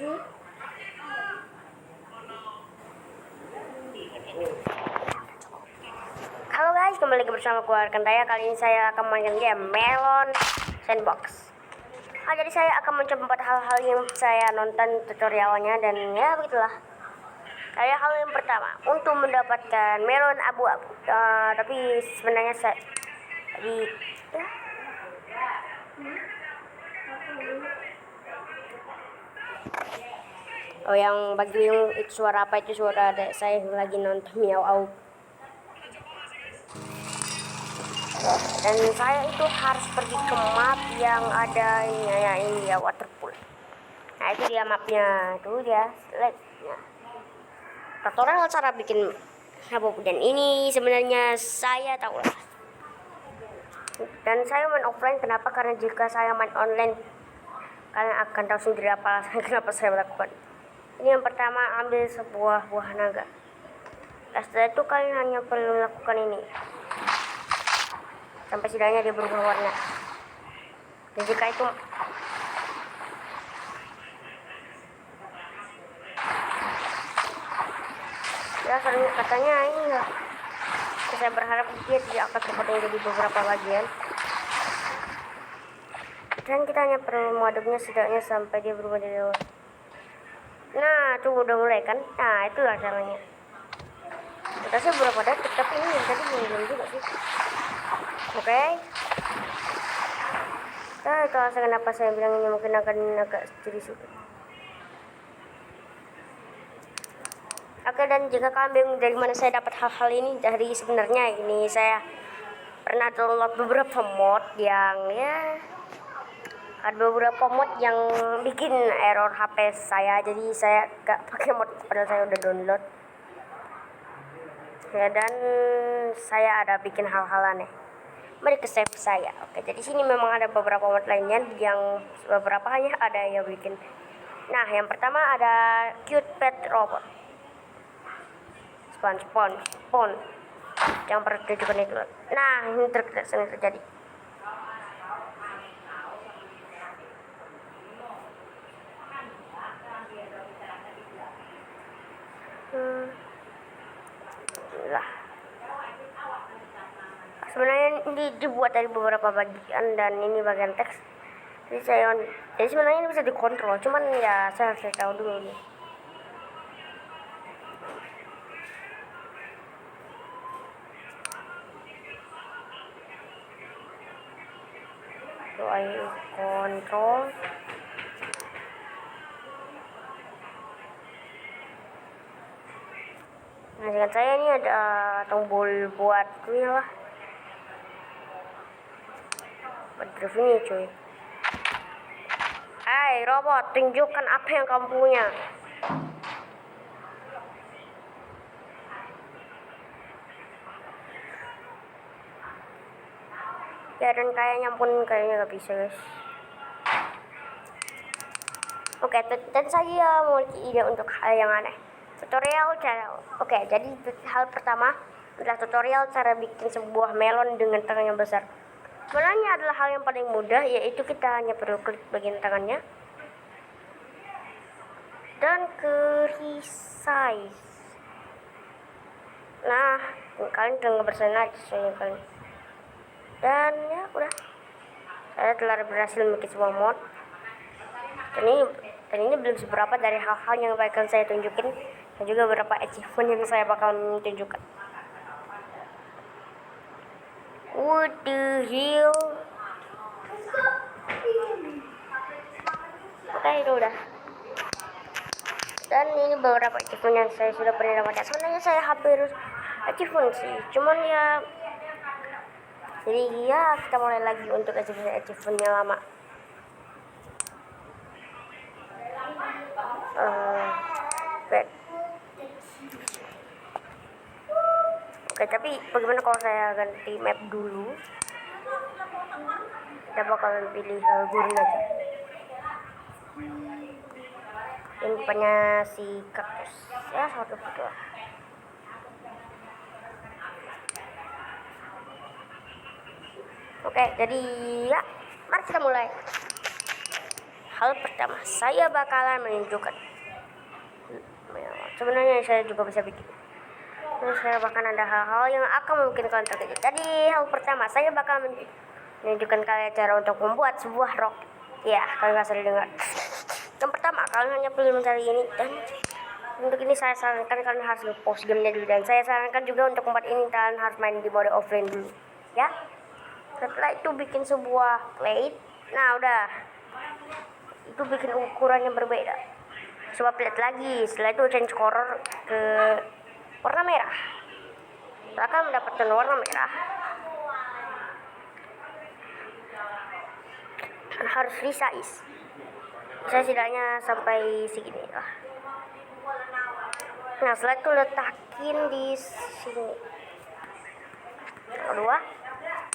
Halo guys, kembali lagi bersama gue Arkandaya. Kali ini saya akan mainkan game Melon Sandbox. Jadi saya akan mencoba hal-hal yang saya nonton tutorialnya, dan ya begitulah. Kayak hal yang pertama, untuk mendapatkan melon abu-abu. Tapi sebenarnya saya yang bagi yang suara apa itu, suara adek saya yang lagi nonton miau au. Dan saya itu harus pergi ke map yang ada ini ya, waterpool. Nah itu dia mapnya, tuh dia slide-nya. Tutorial cara bikin abu-abu, dan ini sebenarnya saya tahu lah. Dan saya main offline, kenapa? Karena jika saya main online, kalian akan tahu sendiri apa kenapa saya melakukan. Ini yang pertama, ambil sebuah buah naga. Setelah itu kalian hanya perlu melakukan ini sampai setidaknya dia berubah warna. Dan jika itu ya katanya ini lah, saya berharap dia tidak akan terpotong jadi beberapa bagian, dan kita hanya perlu mengaduknya setidaknya sampai dia berubah jadi warna. Nah tuh udah mulai kan. Nah itulah caranya. Kita sih berapa detik, tapi ini yang tadi belum juga sih. Oke. Nah itu alasan kenapa saya bilang ini mungkin akan agak jadi sulit. Oke, dan jika kalian bingung dari mana saya dapat hal-hal ini, dari sebenarnya ini saya pernah download beberapa mod yang ya, ada beberapa mod yang bikin error HP saya, jadi saya gak pakai mod padahal saya udah download ya. Dan saya ada bikin hal-hal aneh. Mari ke save saya. Oke, jadi sini memang ada beberapa mod lainnya yang beberapa hanya ada yang bikin. Nah yang pertama ada cute pet robot, spawn yang pertunjukan itu. Nah ini terjadi. Lah, sebenarnya ini dibuat dari beberapa bagian, dan ini bagian teks. Jadi sebenarnya ini bisa dikontrol, cuman ya saya harus tahu dulu nih. So I control. Nah dengan saya ini ada tombol buat ini lah, buat drive ini cuy. Hai robot, tunjukkan apa yang kamu punya. Ya dan kayaknya gak bisa guys. Oke, dan saya memiliki ide untuk hal yang aneh. Tutorial cara. Oke, jadi hal pertama adalah tutorial cara bikin sebuah melon dengan tangan yang besar. Sebenarnya adalah hal yang paling mudah, yaitu kita hanya perlu klik bagian tangannya dan ke resize. Nah, kalian tinggal bersenang sesuai yang kalian. Dan ya udah, saya telah berhasil bikin sebuah mod. Dan ini belum seberapa dari hal-hal yang akan saya tunjukin, dan juga beberapa achievement yang saya bakal tunjukkan. What the hell? Oke, itu udah. Dan ini beberapa achievement yang saya sudah pernah dapatkan. Sebenarnya saya hampir achievement sih, cuman ya, jadi ya kita mulai lagi untuk achievement-yang lama. Oke, tapi bagaimana kalau saya ganti map dulu? Kita bakalan pilih gurun aja. Ini punya si kaktus ya, satu foto lah. Oke, jadi ya mari kita mulai. hal pertama, saya bakalan menunjukkan. Sebenarnya saya juga bisa bikin. Terus saya bahkan ada hal-hal yang akan memungkinkan terjadi. Jadi hal pertama, saya bakal menunjukkan kalian cara untuk membuat sebuah roket. Ya, kalian nggak sering dengar. Yang pertama, kalian hanya perlu mencari ini, dan untuk ini saya sarankan kalian harus nge-pause gamenya dulu, dan saya sarankan juga untuk membuat ini kalian harus main di mode offline dulu, ya. Setelah itu bikin sebuah plate. Nah udah, itu bikin ukurannya berbeda. Coba plate lagi. Setelah itu change color ke warna merah. Setelah kalian mendapatkan warna merah, harus resize. Saya setidaknya sampai segini lah. Nah setelah itu letakin di sini. Kedua,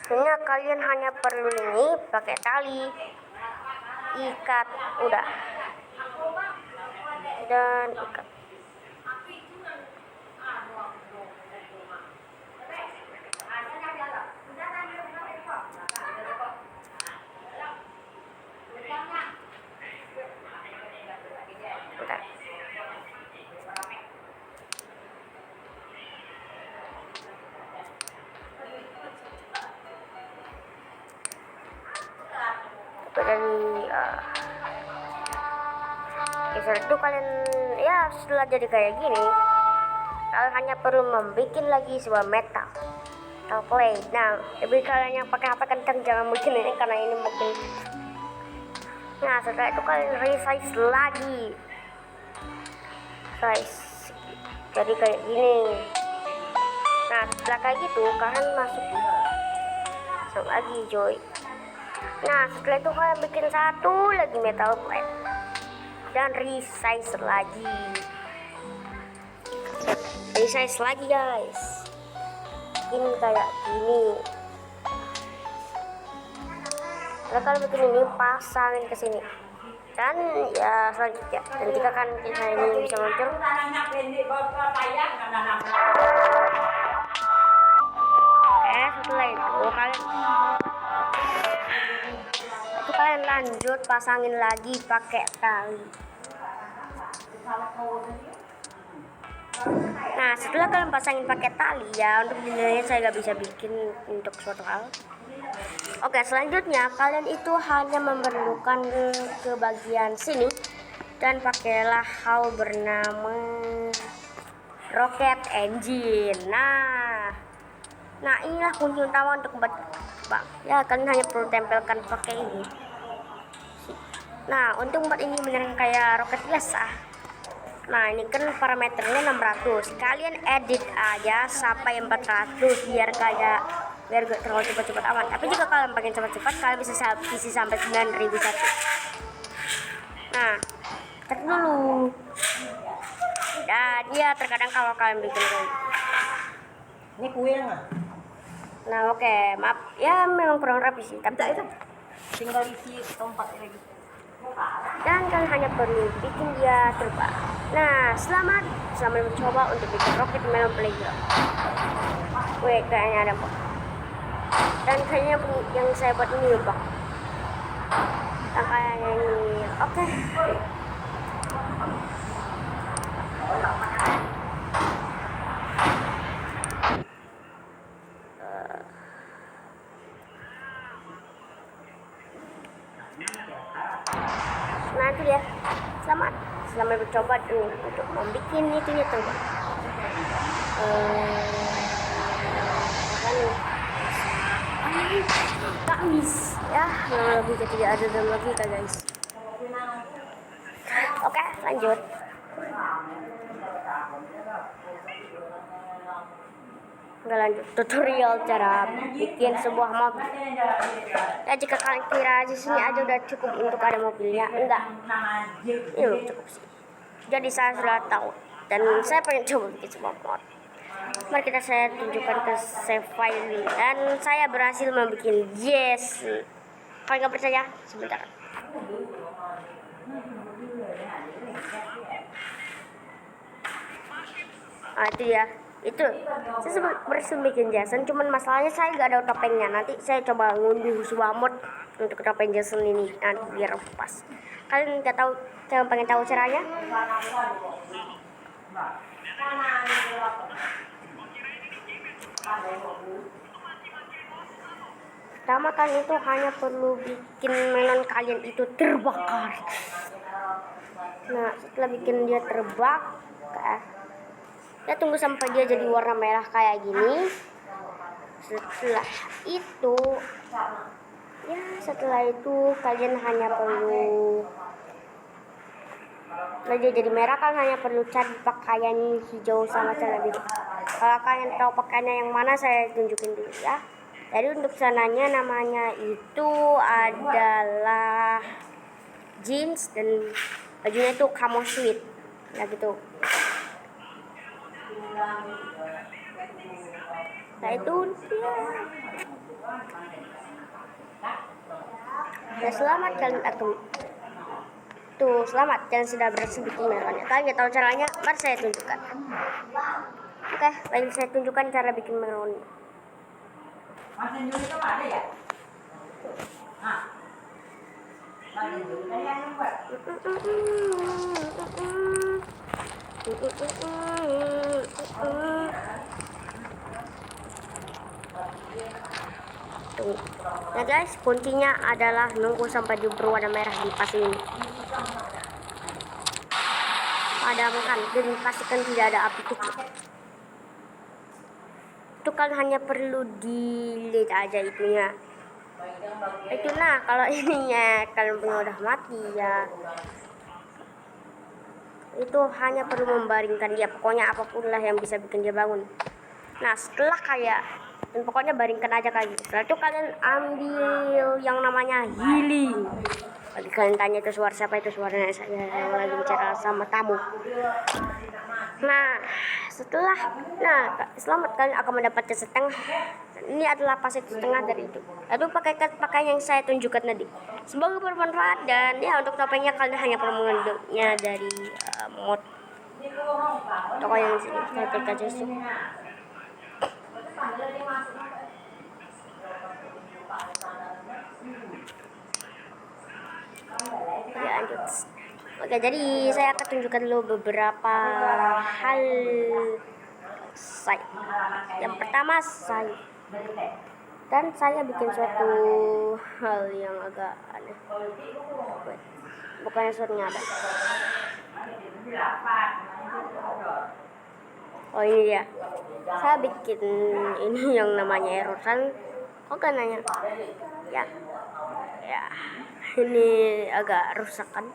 sebenarnya kalian hanya perlu ini pakai tali, ikat, udah, dan ikat. Bentar. Dari setelah itu kalian ya setelah jadi kayak gini, kalian hanya perlu membuat lagi sebuah metal plate. Nah lebih kalian yang pakai HP kencang jangan bikin ini karena ini mungkin. Nah setelah itu kalian resize lagi, size jadi kayak gini. Nah setelah kayak gitu kalian masuk lagi coy. Nah setelah itu kalian bikin satu lagi metal plate dan resize lagi. Resize lagi guys, bikin kayak gini. Setelah kalian bikin ini, pasangin ke sini. Dan ya selanjutnya, dan jika kan kisah ini bisa muncul, setelah itu kalian lanjut pasangin lagi pakai tali. Nah setelah kalian pasangin pakai tali, ya untuk dinilai saya nggak bisa bikin untuk suatu hal. Oke, selanjutnya kalian itu hanya memerlukan ke bagian sini dan pakailah hal bernama rocket engine. Nah inilah kunci utama untuk membuat bang. Ya kalian hanya perlu tempelkan pakai ini. Nah untuk membuat ini beneran kayak roket biasa. Nah ini kan parameternya 600. Kalian edit aja sampai 400 biar gak terlalu cepat-cepat amat. Tapi jika kalian pengen cepat-cepat, kalian bisa sampai 9001. Nah cek dulu. Dan ya terkadang kalau kalian bikin ini kue nggak? Nah oke, maaf ya memang kurang rapi sih, tapi itu tinggal isi tempat lagi. Dan kalian hanya perlu bikin dia terbang. Nah selamat mencoba untuk bikin roket melon playground. Wait, kayaknya ada bug. Dan kayaknya yang saya buat ini bug. Dan kayaknya ini oke. Nah itu dia, selamat mencoba untuk membuat itunya terbang. Guys, ya logika tidak ada dalam logika guys. Oke, lanjut. Nggak lanjut tutorial cara bikin sebuah mobil. Ya jika kalian kira di sini aja udah cukup untuk ada mobilnya, enggak. Ini belum cukup sih. Jadi saya sudah tahu dan saya pengen coba bikin sebuah mod. Mari saya tunjukkan ke save file ini, dan saya berhasil membuat yes. Kalau nggak percaya, sebentar. Itu ya. Itu saya berhasil bikin Jason, cuman masalahnya saya nggak ada topengnya. Nanti saya coba ngunduh sebuah mod untuk topeng Jason ini nanti biar pas. Kalian nggak tahu, kalian pengen tahu caranya? Pertama kali itu hanya perlu bikin melon kalian itu terbakar. Nah, setelah bikin dia terbakar, ya tunggu sampai dia jadi warna merah kayak gini. Setelah itu kalian hanya perlu, nah dia jadi merah, kan hanya perlu cari pakaian hijau sama celana biru. Kalau kalian tahu pakaiannya yang mana, saya tunjukin dulu ya. Jadi untuk sananya namanya itu adalah jeans dan bajunya itu camo sweat, ya gitu. Nah itu dia. Ya selamat kalian selamat kalian sudah berhasil bikin melonnya. Kalian nggak tahu caranya, mari saya tunjukkan. Oke, baik, saya tunjukkan cara bikin melonnya. Masih dulu itu ada ya? Masih dulu yang buat. Nah guys, kuncinya adalah nunggu sampai dia berwarna merah di pas ini. Padamkan dan pastikan tidak ada api kecil. Itu kan hanya perlu dilihat aja itunya. Itu nah kalau ininya kalian punya udah mati ya, itu hanya perlu membaringkan dia, pokoknya apapun lah yang bisa bikin dia bangun. Nah setelah kayak, dan pokoknya baringkan aja kayak gitu. Setelah itu kalian ambil yang namanya healing. Bagi kalian tanya itu suara siapa, itu suaranya saya yang lagi bicara sama tamu. Nah selamat, kalian akan mendapatkan setengah. Ini adalah pasir setengah dari itu. Lalu pakaian yang saya tunjukkan tadi. Semoga bermanfaat, dan ya untuk topengnya kalian hanya perlu mengambilnya dari mod toko yang sini. Kalian klik aja sih. Ya lanjut. Oke, jadi saya akan tunjukkan dulu beberapa hal saya. Yang pertama saya bikin suatu hal yang agak aneh. Bukannya suatu nyata. Oh ini dia. Saya bikin ini yang namanya error. Kok kan nanya? Ya. Ini agak rusak kan?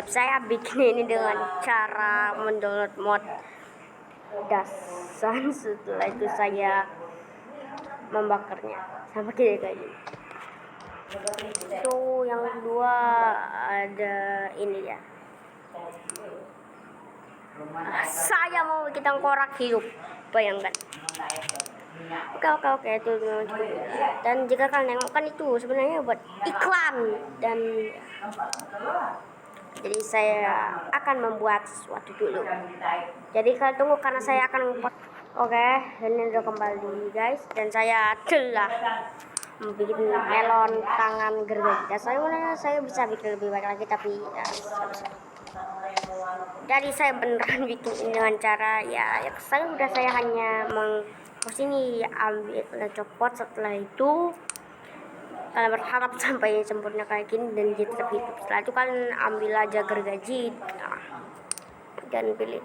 Saya bikin ini dengan cara mendownload mod Dasan. Setelah itu saya membakarnya sampai kayak gini. Itu yang kedua ada ini ya. Saya mau bikin tengkorak hidup, bayangkan. Oke, itu cukup. Dan jika kalian nengokkan itu sebenarnya buat iklan, dan jadi saya akan membuat sesuatu dulu. Jadi kalian tunggu karena saya akan membuat. Oke, ini udah kembali guys, dan saya telah bikin melon tangan gergaji. Saya bisa bikin lebih baik lagi, tapi ya bisa. Jadi saya beneran bikin ini dengan cara saya hanya sini ambil copot. Setelah itu kalian berharap sampai sempurna kayak gini dan dia tetap hidup. Setelah itu kalian ambil aja gergaji dan pilih.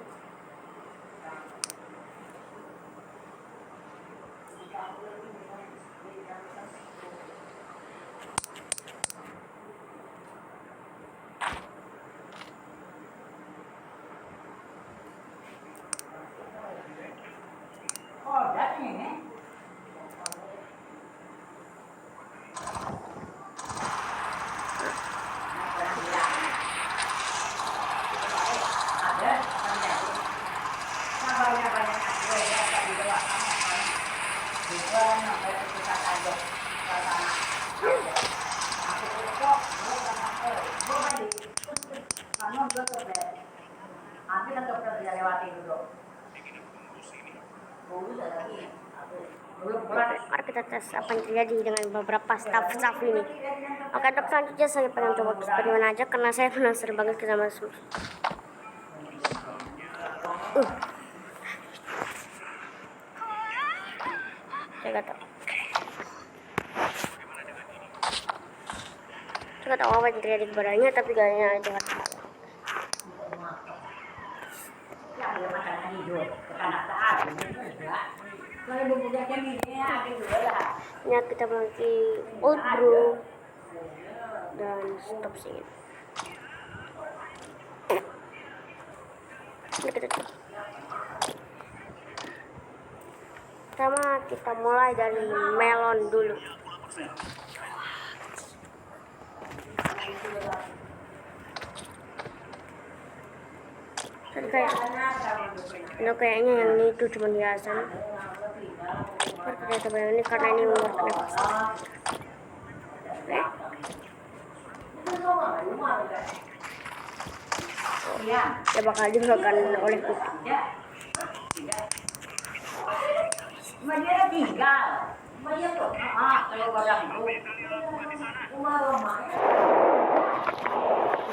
Mari kita tes apa yang terjadi dengan beberapa staff ini. Oke, untuk selanjutnya saya pengen coba eksperimen aja karena saya penasaran banget ke sama sus. Saya nggak tahu. Saya nggak tahu apa yang terjadi kepadanya, tapi kayaknya jahat. Ya, kita pakai old brew dan stop singing. Ini kita coba. Pertama kita mulai dari melon dulu. Kayaknya yang ini itu cuma hiasan. Kita coba yang ini karena ini warnanya pasti. Ya bakal dimakan oleh kucing. Dia tinggal. Kalau orang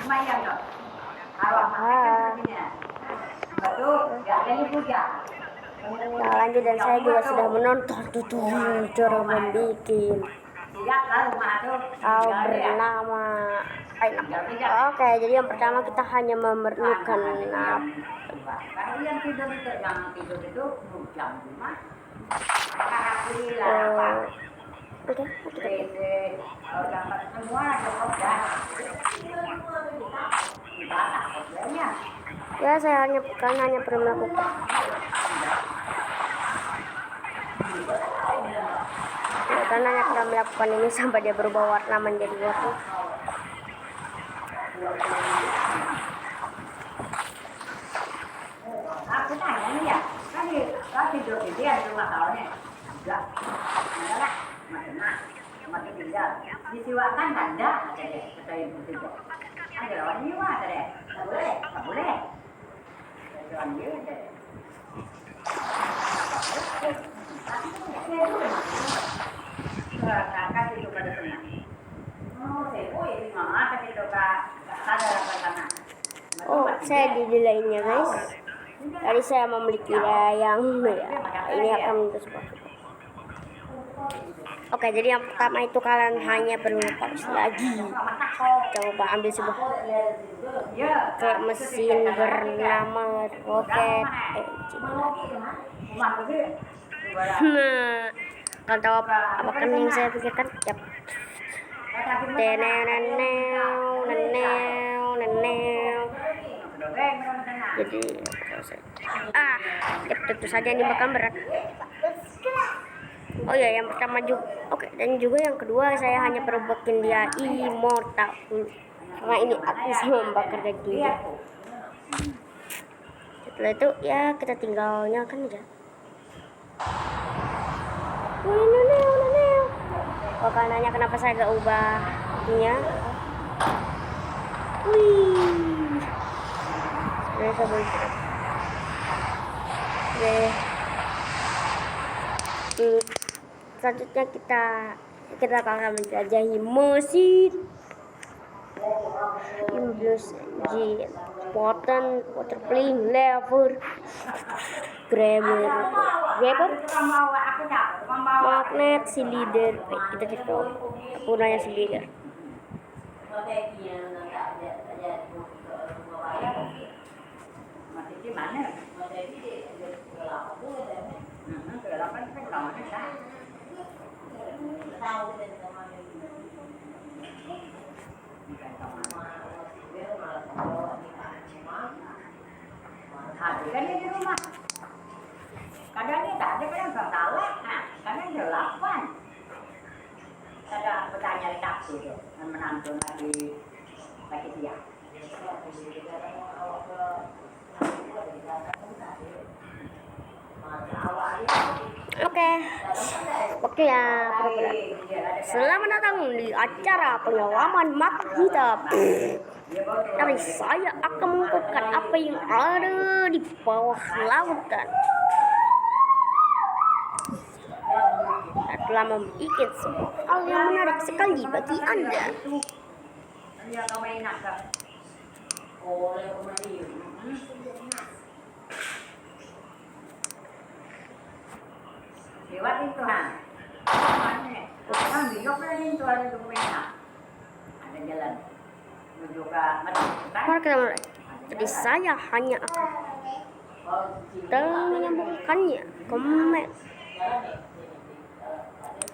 lumayan dong. Nah, lanjut, dan saya juga sudah menonton tutorial cara membuat bernama Oke, jadi yang pertama kita hanya memerlukan ya, saya hanya perlu melakukan karena hanya pernah melakukan ini sampai dia berubah warna menjadi warna. Aku tanya nih ya, kan tidur di dia rumah tahunnya, enggak, lah, macam tinggal, disiwakan tanda, kata dia, kata ibu tiga, ada orang nyiwa, kata dia, tak boleh, ada orang nyiwa, kata dia. Kakak itu pada senang. Oh, saya di lainnya guys. Tadi saya memiliki yang ini akan menjadi sebuah. Oke, jadi yang pertama itu kalian hanya perlu paus lagi. Coba ambil sebuah kayak mesin bernama roket Nah, kalian tahu apa kan yang saya pikirkan? Yap. Jadi tentu saja ini bakal berat. Oh ya, yang pertama juga. Oke, dan juga yang kedua saya hanya perlu bikin dia immortal karena ini aku bisa membakar dagingnya. Setelah itu ya kita tinggal nyalakan aja. Oh, kalian nanya kenapa saya gak ubah ininya. Sebenarnya saya boleh. Selanjutnya kita akan menjelajahi mesin Impulse G Potent Water Playing Lever Grabber Magnet Cylinder. Kita cek dulu gunanya cylinder. Kan di rumah. Kadang dia tak ada, kadang tak salah. Kadang dia 8. Ada bertanya di taksi itu, menantu lagi dia. Oke, waktunya program. Selamat datang di acara penyelaman mata hitam. Dari saya akan mengungkapkan apa yang ada di bawah lautan. telah membuat sebuah hal yang menarik sekali bagi Anda. Iya, kau main nak ke? Oh, lewat mandi. Lewat itu kan? Orang bingung kan itu ada dokumennya. Ada jalan menuju ke mana? Mari kita mulai. Jadi saya hanya akan menyambungkannya ke map.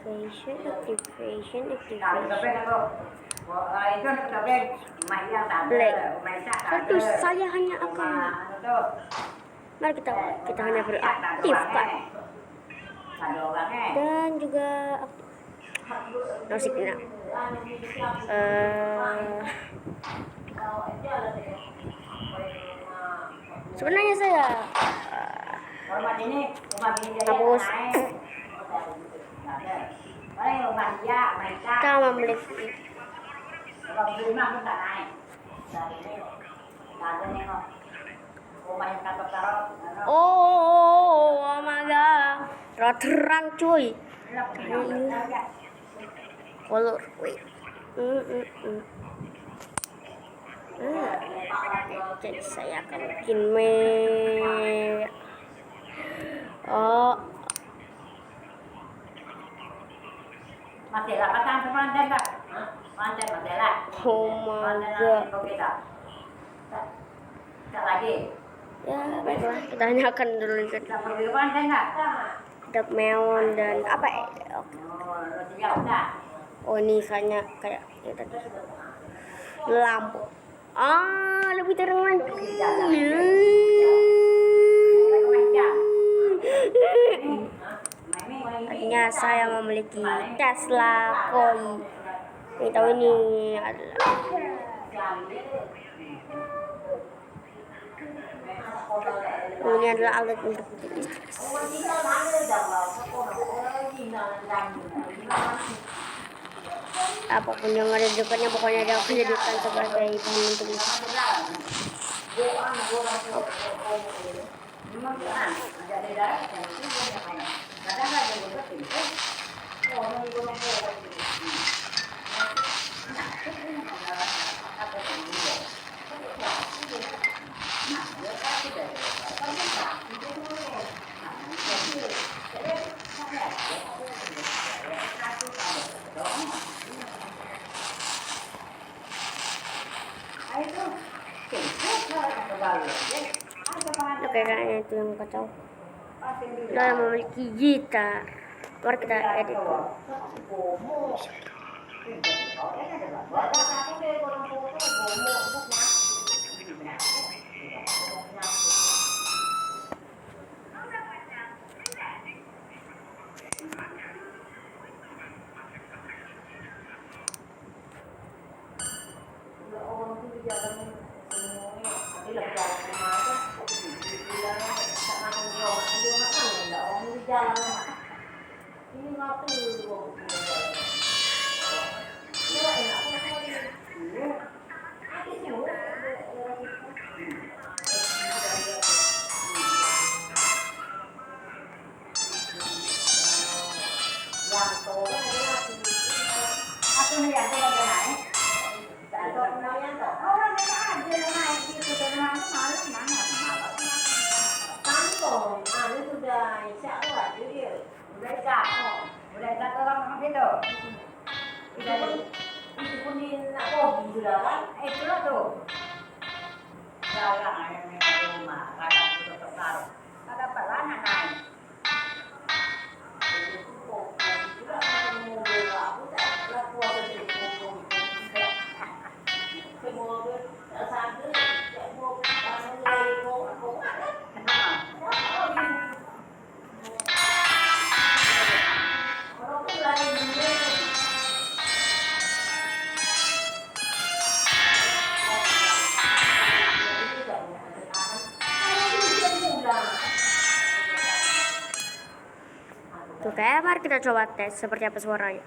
Activation. Tentu saya hanya akan. Mari kita hanya beraktifkan dan juga nosiknya. Sebenarnya saya hapus. Kita memiliki oh my god, terang cuy. Color wait. Jadi saya akan bikin Masela, pasang sepanjang tak? Panjang masela. oh my god. Tak lagi. Ya baiklah, kita hanya akan dulu Tak perlu panjang tak? dap meon dan apa ya? Oke. Oh, siap tak? Oh ini kayak ya tadi lampu. Lebih terang lagi. Artinya saya memiliki Tesla Koi. Yang tahu ini adalah ini adalah alat untuk listrik. Apapun yang ada di depannya pokoknya dia akan jadikan sebagai pembentuk listrik. Oke, kayaknya itu yang kacau. Kita memiliki gitar. Mari kita edit. Oke, mari kita coba tes seperti apa suaranya.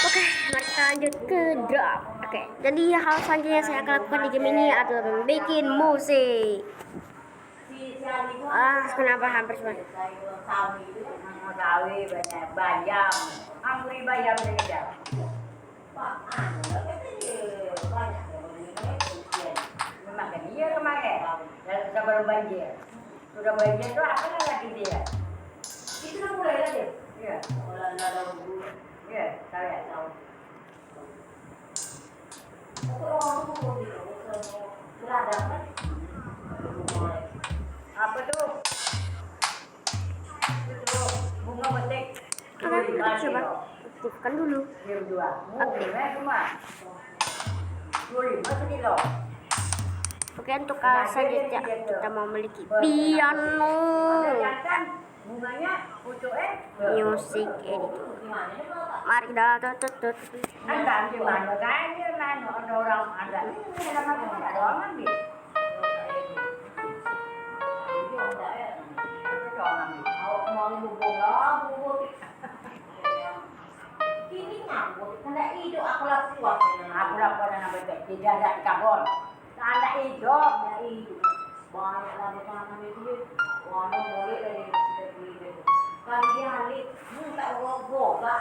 Oke, mari kita lanjut ke drop. Oke, jadi hal selanjutnya saya akan lakukan di game ini adalah membuat musik. Kenapa hampir semua? Sayur sawi itu sawi banyak bayam. Anggur bayam saja. Banyak memang kan iya kemarin sebelum banjir. Sudah banjir itu apa lagi dia? Itu udah mulai lagi. Iya. Mulai ada dulu. Iya, tahu. Apa tuh? Itu bunga betik. Oke, coba aktifkan dulu. Kilo. Oke, untuk selanjutnya kita memiliki piano, Bunganya music editor. Mari kita tutup. kan di mana kayaknya ada orang ada orang ambil. Ini nyambut, karena hidup aku lakukan. Aku lakukan yang betul, tidak ada kabel. Ada hidup, ada hidup. Banyak lah di sana itu. Walau boleh dari beli. Kalau dia halik, tak boga.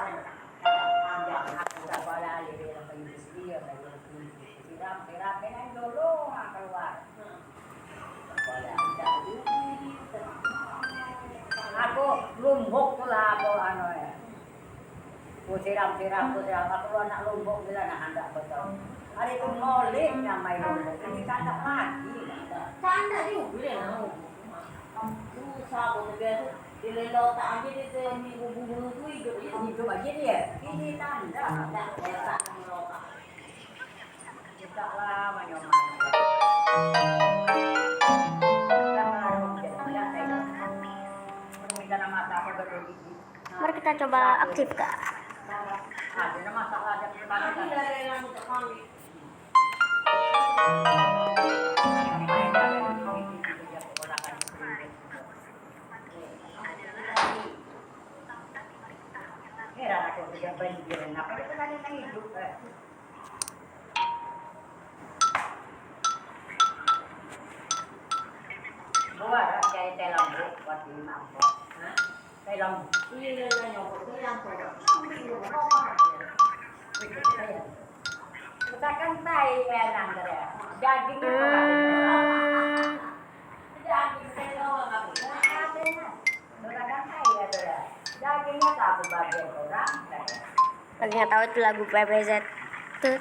Panjang aku tak boleh halik dia beli dia beli. Siram dengan dulu keluar. Boleh ada aku lumbuk lah aku anu ya. Ku siram aku anak lumbuk bila nak hendak betul. Hari itu ngolik namai lumbuk. Ini kanda lagi. Kanda juga nak. Susah pun dia dilelo tak aja dia ni bumbu tu hidup aja dia. Ini tanda tak tak ngeloka. Kita lah manyoman. Mari kita coba aktifkan. Ada masalah ada kita kan tai enak ya. Dagingnya daging telo enggak bisa ada. Kadang tai ya. Dagingnya tak aku bagian orang. Bagi yang tahu itu lagu PBZ. Tuh.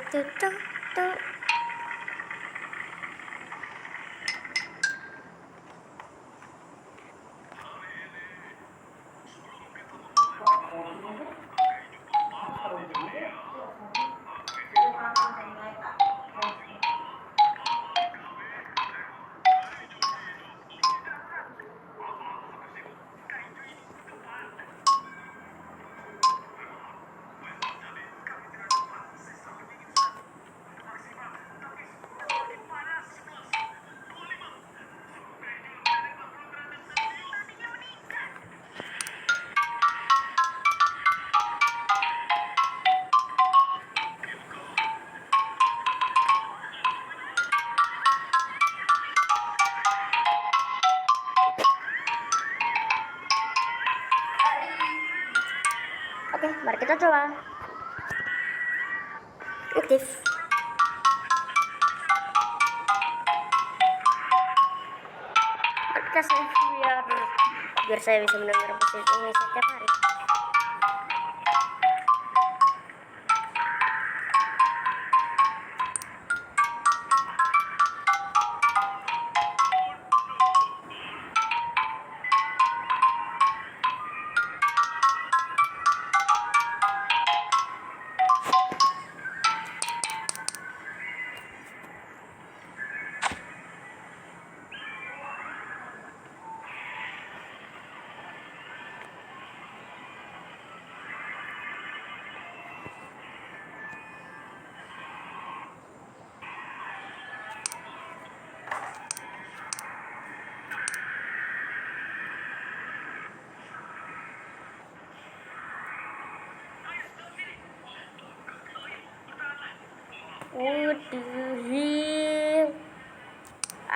Oke, mari kita coba aktif. Mari kita save biar saya bisa mendengar musik ini setiap hari.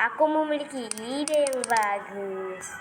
Aku memiliki ide yang bagus.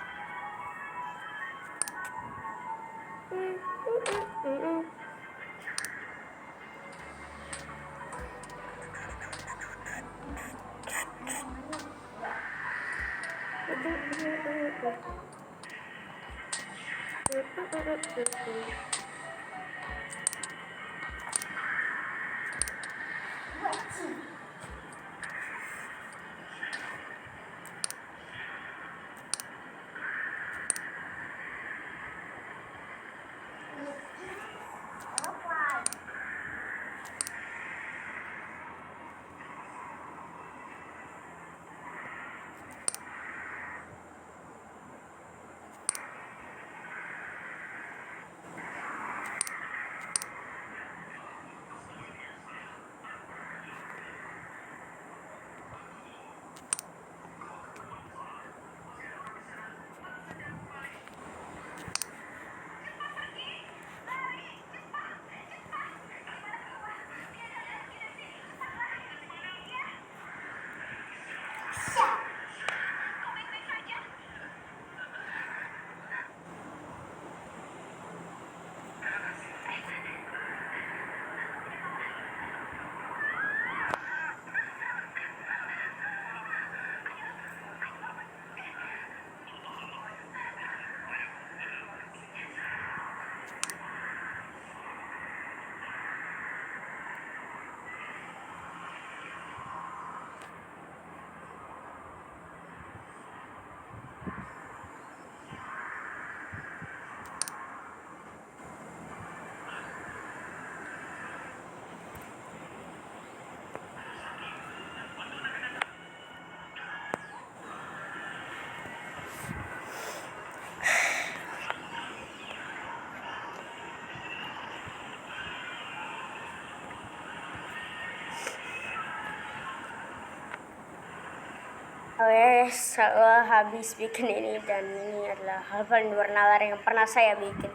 Oke, saya habis bikin ini dan ini adalah hal paling bernalar yang pernah saya bikin.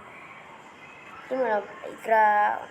Gimana Ikra?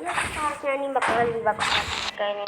Ya, seharusnya ini bakal lebih bagus lagi kayaknya.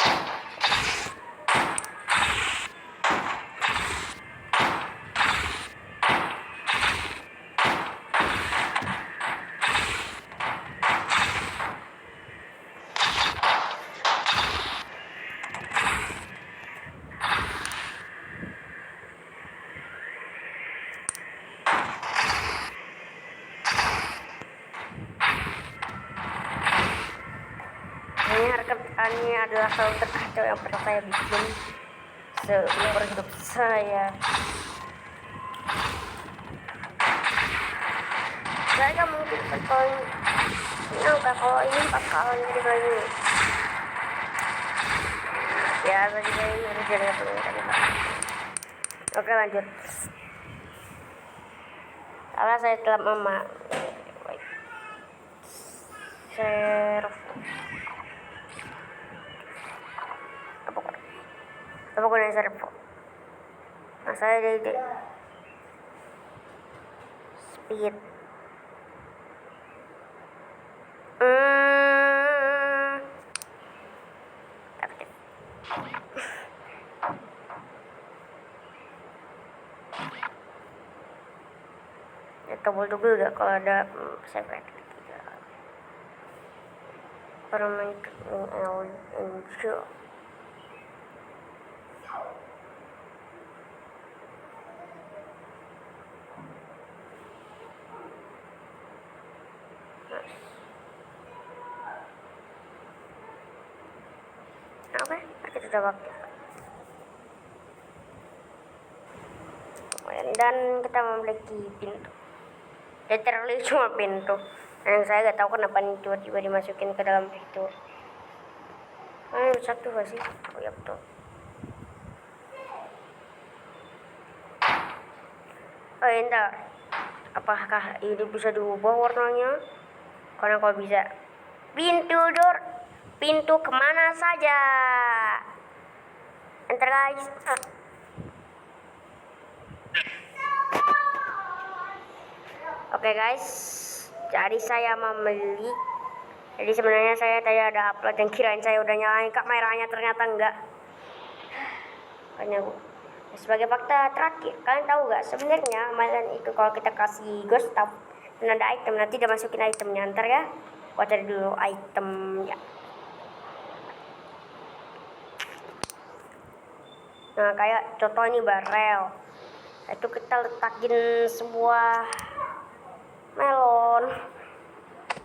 Ini adalah hal terkacau yang pernah saya bikin seumur hidup saya. Saya nggak mungkin kalau ini bakal jadi begini. Ya tadi saya harus jadi tadi. Oke lanjut. Karena saya telah share apa gunanya servo? Nah saya jadi speed. Ya tombol toggle gak kalau ada separate gitu. Permain enjoy. Oke, kita coba. Dan kita memiliki pintu. Literally cuma pintu. Dan saya nggak tahu kenapa ini tiba-tiba dimasukin ke dalam pintu. Satu gak sih? Oh ya betul. Oh entar, apakah ini bisa diubah warnanya? Karena kalau bisa, pintu kemana saja? Entar guys. Oke guys, jadi saya membeli. Jadi sebenarnya saya tadi ada upload yang kirain saya udah nyalain kameranya, ternyata enggak. Makanya sebagai fakta terakhir, kalian tahu gak sebenarnya mainan itu kalau kita kasih ghost stuff dan ada item, nanti dia masukin itemnya. Ntar ya, gua cari dulu item ya. Nah kayak contoh ini barel, itu kita letakin sebuah melon.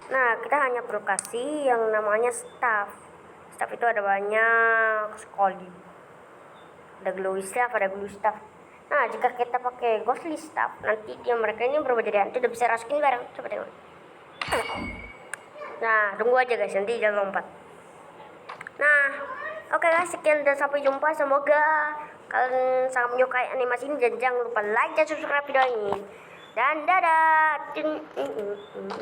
Nah kita hanya perlu kasih yang namanya staff. Staff itu ada banyak sekali. Ada glowy staff, ada blue staff. Nah jika kita pakai ghostly staff, nanti mereka ini berubah jadi hantu, udah bisa rasukin barang. Coba tengok. Nah tunggu aja guys, nanti jangan lompat. Nah oke guys, sekian dan sampai jumpa. Semoga kalian sangat menyukai animasi ini, dan jangan lupa like dan subscribe video ini. Dan dadah.